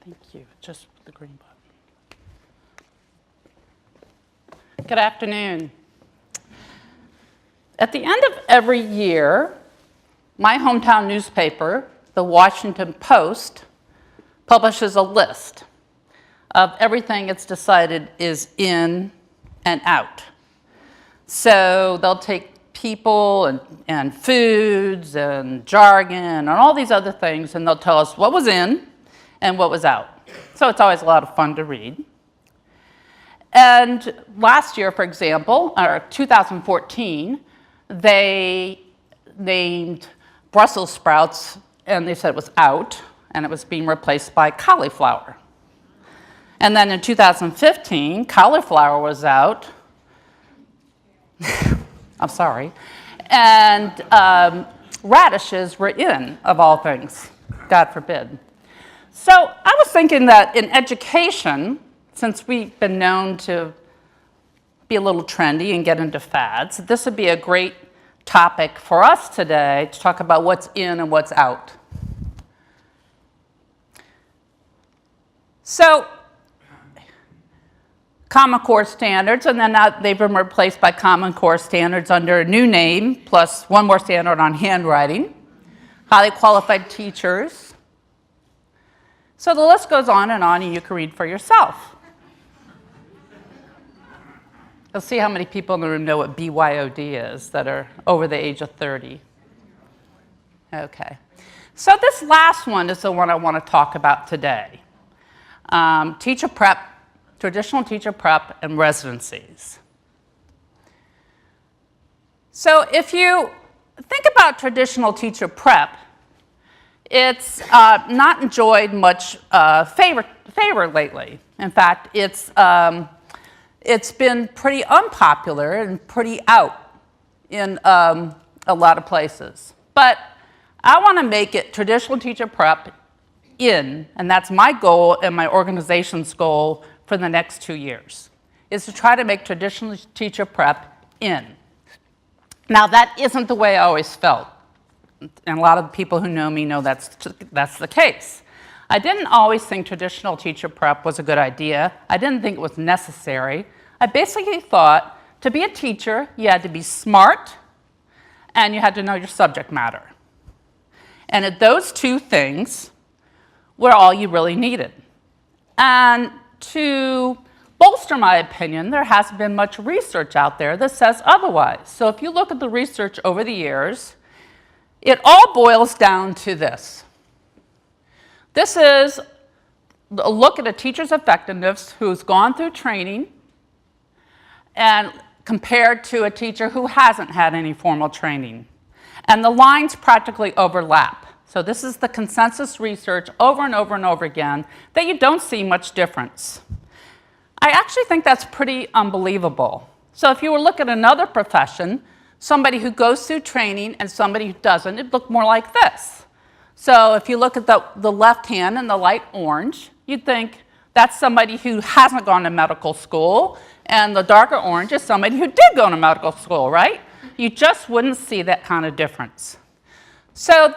Thank you. Just the green button. Good afternoon. At the end of every year, my hometown newspaper, the Washington Post, publishes a list of everything it's decided is in and out. So they'll take people and foods and jargon and all these other things, and they'll tell us what was in and what was out. So it's always a lot of fun to read. And last year, for example, or 2014, they named Brussels sprouts, and they said it was out, and it was being replaced by cauliflower. And then in 2015, cauliflower was out. I'm sorry. And radishes were in, of all things, God forbid. So I was thinking that in education, since we've been known to be a little trendy and get into fads, this would be a great topic for us today to talk about what's in and what's out. So, Common Core standards, and then now they've been replaced by Common Core standards under a new name, plus one more standard on handwriting, highly qualified teachers. So the list goes on, and you can read for yourself. You'll see how many people in the room know what BYOD is that are over the age of 30. Okay. So this last one is the one I want to talk about today. Teacher prep, traditional teacher prep, and residencies. So if you think about traditional teacher prep, it's not enjoyed much favor lately. In fact, it's been pretty unpopular and pretty out in a lot of places. But I want to make it traditional teacher prep in, and that's my goal and my organization's goal for the next 2 years, is to try to make traditional teacher prep in. Now, that isn't the way I always felt. And a lot of people who know me know that's the case. I didn't always think traditional teacher prep was a good idea. I didn't think it was necessary. I basically thought to be a teacher, you had to be smart and you had to know your subject matter. And those two things were all you really needed. And to bolster my opinion, there hasn't been much research out there that says otherwise. So if you look at the research over the years, it all boils down to this. This is a look at a teacher's effectiveness who's gone through training and compared to a teacher who hasn't had any formal training. And the lines practically overlap. So this is the consensus research over and over and over again that you don't see much difference. I actually think that's pretty unbelievable. So if you were to look at another profession, somebody who goes through training and somebody who doesn't, it'd look more like this. So if you look at the left hand and the light orange, you'd think that's somebody who hasn't gone to medical school, and the darker orange is somebody who did go to medical school, right? You just wouldn't see that kind of difference. So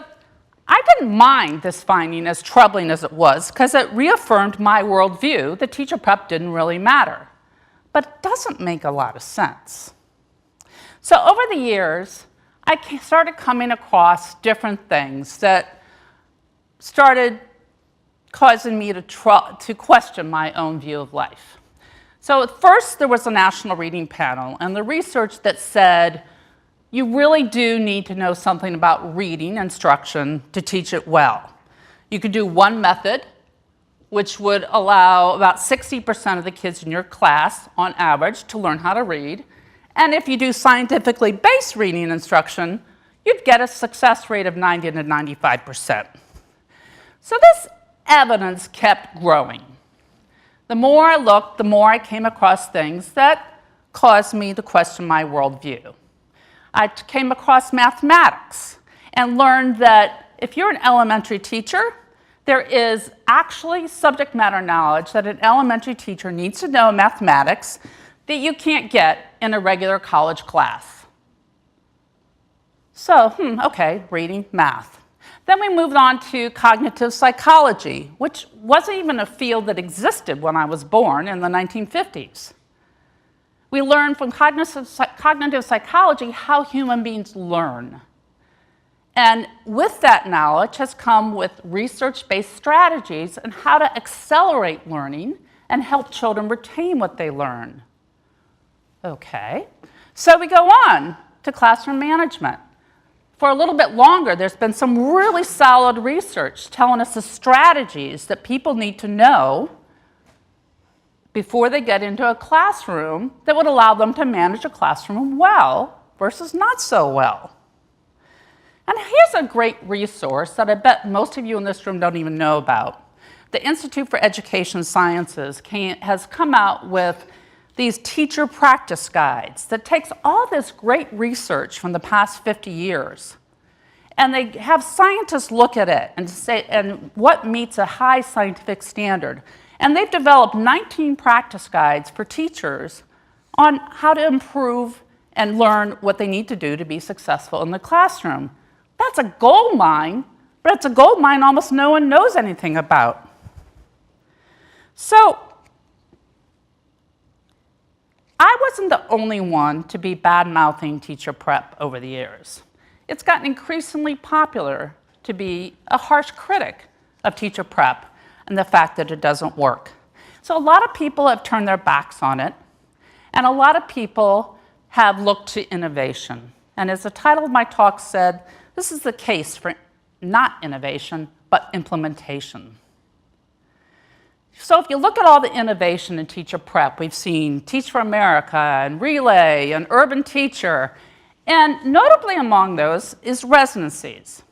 I didn't mind this finding, as troubling as it was, because it reaffirmed my worldview that teacher prep didn't really matter. But it doesn't make a lot of sense. So over the years, I started coming across different things that started causing me to question my own view of life. So at first, there was a national reading panel, and the research that said you really do need to know something about reading instruction to teach it well. You could do one method, which would allow about 60% of the kids in your class, on average, to learn how to read. And if you do scientifically based reading instruction, you'd get a success rate of 90 to 95%. So this evidence kept growing. The more I looked, the more I came across things that caused me to question my worldview. I came across mathematics and learned that if you're an elementary teacher, there is actually subject matter knowledge that an elementary teacher needs to know in mathematics that you can't get in a regular college class. So, okay, reading, math. Then we moved on to cognitive psychology, which wasn't even a field that existed when I was born in the 1950s. We learned from cognitive psychology how human beings learn. And with that knowledge has come with research-based strategies on how to accelerate learning and help children retain what they learn. Okay, so we go on to classroom management. For a little bit longer, there's been some really solid research telling us the strategies that people need to know before they get into a classroom that would allow them to manage a classroom well versus not so well. And here's a great resource that I bet most of you in this room don't even know about. The Institute for Education Sciences has come out with these teacher practice guides that takes all this great research from the past 50 years. And they have scientists look at it and say, and what meets a high scientific standard. And they've developed 19 practice guides for teachers on how to improve and learn what they need to do to be successful in the classroom. That's a gold mine, but it's a gold mine almost no one knows anything about. So, I wasn't the only one to be bad-mouthing teacher prep over the years. It's gotten increasingly popular to be a harsh critic of teacher prep and the fact that it doesn't work. So a lot of people have turned their backs on it, and a lot of people have looked to innovation. And as the title of my talk said, this is the case for not innovation, but implementation. So if you look at all the innovation in teacher prep, we've seen Teach for America and Relay and Urban Teacher, and notably among those is residencies.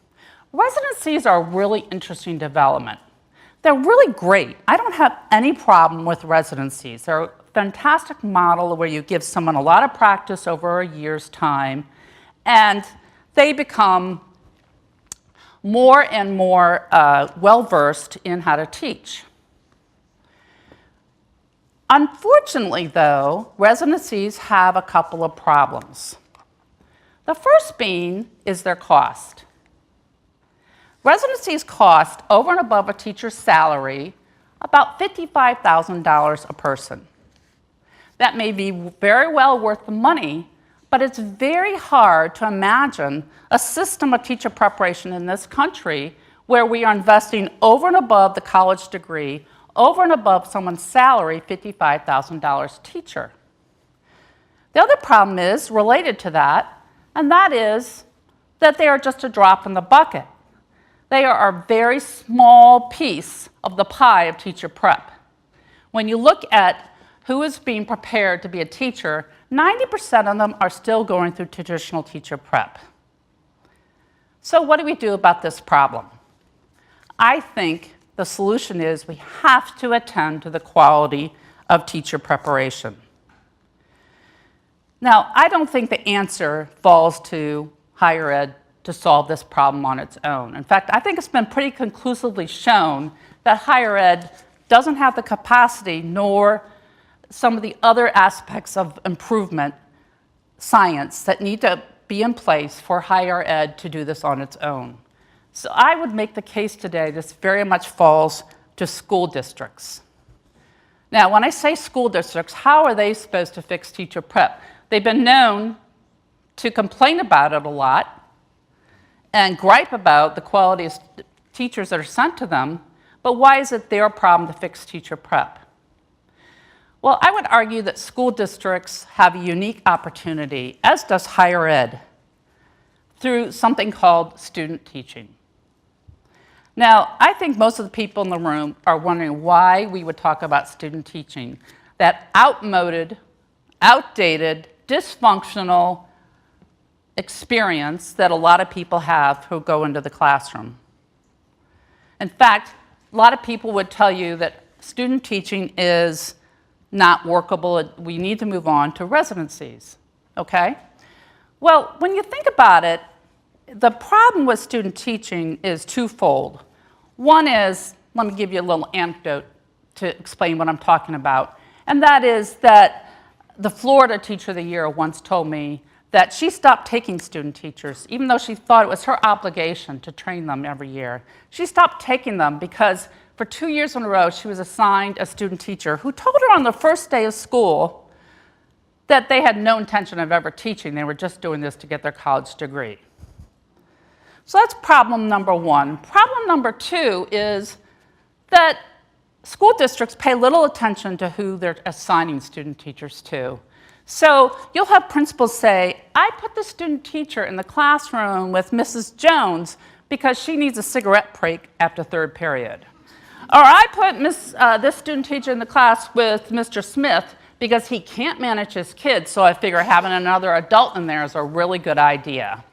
Residencies are a really interesting development. They're really great. I don't have any problem with residencies. They're a fantastic model where you give someone a lot of practice over a year's time, and they become more and more well-versed in how to teach. Unfortunately, though, residencies have a couple of problems. The first being is their cost. Residencies cost, over and above a teacher's salary, about $55,000 a person. That may be very well worth the money, but it's very hard to imagine a system of teacher preparation in this country where we are investing over and above the college degree, over and above someone's salary, $55,000 teacher. The other problem is related to that, and that is that they are just a drop in the bucket. They are a very small piece of the pie of teacher prep. When you look at who is being prepared to be a teacher, 90% of them are still going through traditional teacher prep. So what do we do about this problem? I think the solution is we have to attend to the quality of teacher preparation. Now, I don't think the answer falls to higher ed to solve this problem on its own. In fact, I think it's been pretty conclusively shown that higher ed doesn't have the capacity nor some of the other aspects of improvement science that need to be in place for higher ed to do this on its own. So I would make the case today this very much falls to school districts. Now, when I say school districts, how are they supposed to fix teacher prep? They've been known to complain about it a lot and gripe about the quality of teachers that are sent to them, but why is it their problem to fix teacher prep? Well, I would argue that school districts have a unique opportunity, as does higher ed, through something called student teaching. Now, I think most of the people in the room are wondering why we would talk about student teaching, that outmoded, outdated, dysfunctional experience that a lot of people have who go into the classroom. In fact, a lot of people would tell you that student teaching is not workable. We need to move on to residencies, okay? Well, when you think about it, the problem with student teaching is twofold. One is, let me give you a little anecdote to explain what I'm talking about, and that is that the Florida Teacher of the Year once told me that she stopped taking student teachers, even though she thought it was her obligation to train them every year. She stopped taking them because for 2 years in a row, she was assigned a student teacher who told her on the first day of school that they had no intention of ever teaching. They were just doing this to get their college degree. So that's problem number one. Problem number two is that school districts pay little attention to who they're assigning student teachers to. So you'll have principals say, I put the student teacher in the classroom with Mrs. Jones because she needs a cigarette break after third period. Or I put this student teacher in the class with Mr. Smith because he can't manage his kids, so I figure having another adult in there is a really good idea.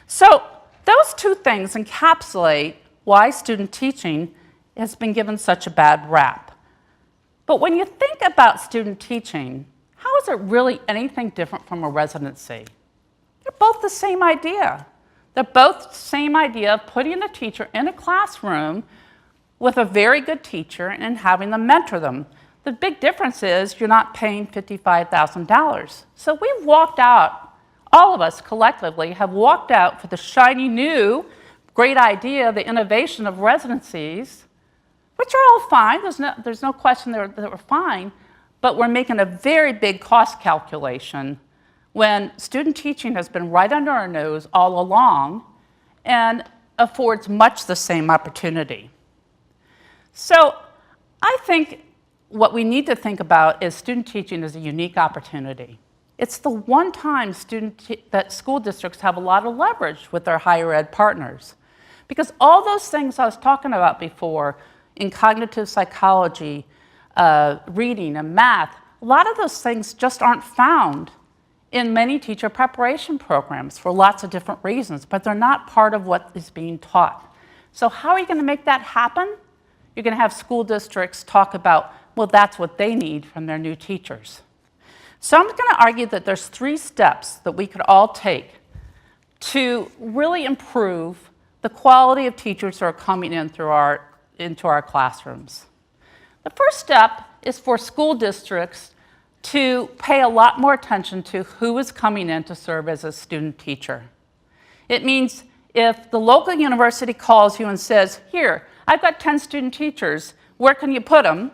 So those two things encapsulate why student teaching has been given such a bad rap. But when you think about student teaching, how is it really anything different from a residency? They're both the same idea. They're both the same idea of putting the teacher in a classroom with a very good teacher and having them mentor them. The big difference is you're not paying $55,000. So we've walked out, all of us collectively have walked out for the shiny new great idea, the innovation of residencies, which are all fine. There's no question that we're fine, but we're making a very big cost calculation when student teaching has been right under our nose all along and affords much the same opportunity. So I think what we need to think about is student teaching is a unique opportunity. It's the one time that school districts have a lot of leverage with their higher ed partners. Because all those things I was talking about before in cognitive psychology, reading and math, a lot of those things just aren't found in many teacher preparation programs for lots of different reasons, but they're not part of what is being taught. So how are you going to make that happen? You're going to have school districts talk about, well, that's what they need from their new teachers. So I'm going to argue that there's 3 steps that we could all take to really improve the quality of teachers who are coming in into our classrooms. The first step is for school districts to pay a lot more attention to who is coming in to serve as a student teacher. It means if the local university calls you and says, here, I've got 10 student teachers, where can you put them?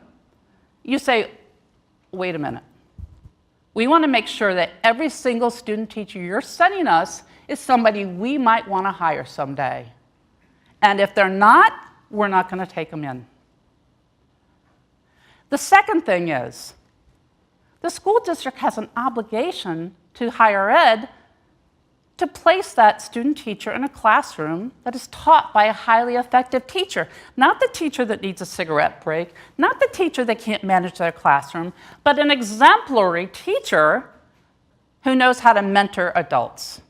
You say, wait a minute. We want to make sure that every single student teacher you're sending us is somebody we might want to hire someday. And if they're not, we're not going to take them in. The second thing is, the school district has an obligation to higher ed to place that student teacher in a classroom that is taught by a highly effective teacher. Not the teacher that needs a cigarette break, not the teacher that can't manage their classroom, but an exemplary teacher who knows how to mentor adults.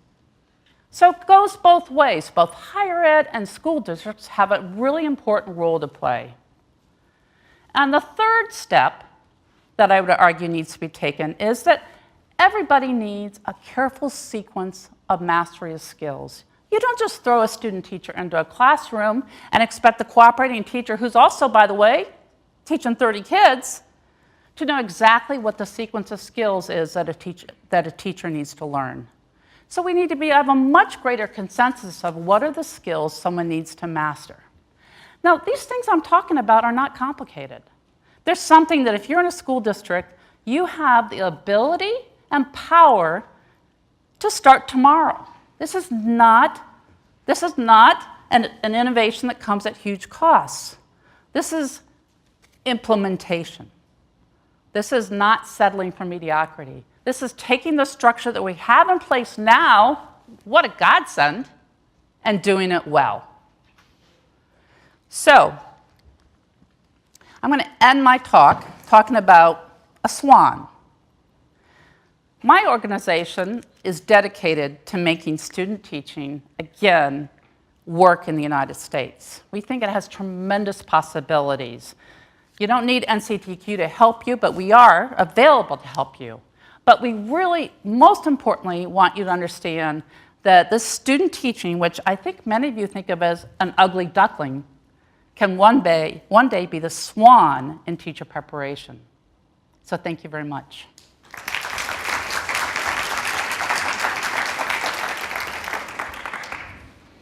So it goes both ways. Both higher ed and school districts have a really important role to play. And the third step that I would argue needs to be taken is that everybody needs a careful sequence of mastery of skills. You don't just throw a student teacher into a classroom and expect the cooperating teacher, who's also, by the way, teaching 30 kids, to know exactly what the sequence of skills is that a teacher needs to learn. So we need to have a much greater consensus of what are the skills someone needs to master. Now, these things I'm talking about are not complicated. There's something that if you're in a school district, you have the ability and power to start tomorrow. This is not an innovation that comes at huge costs. This is implementation. This is not settling for mediocrity. This is taking the structure that we have in place now, what a godsend, and doing it well. So, I'm going to end my talk talking about a Swan. My organization is dedicated to making student teaching, again, work in the United States. We think it has tremendous possibilities. You don't need NCTQ to help you, but we are available to help you. But we really, most importantly, want you to understand that this student teaching, which I think many of you think of as an ugly duckling, can one day be the swan in teacher preparation. So thank you very much.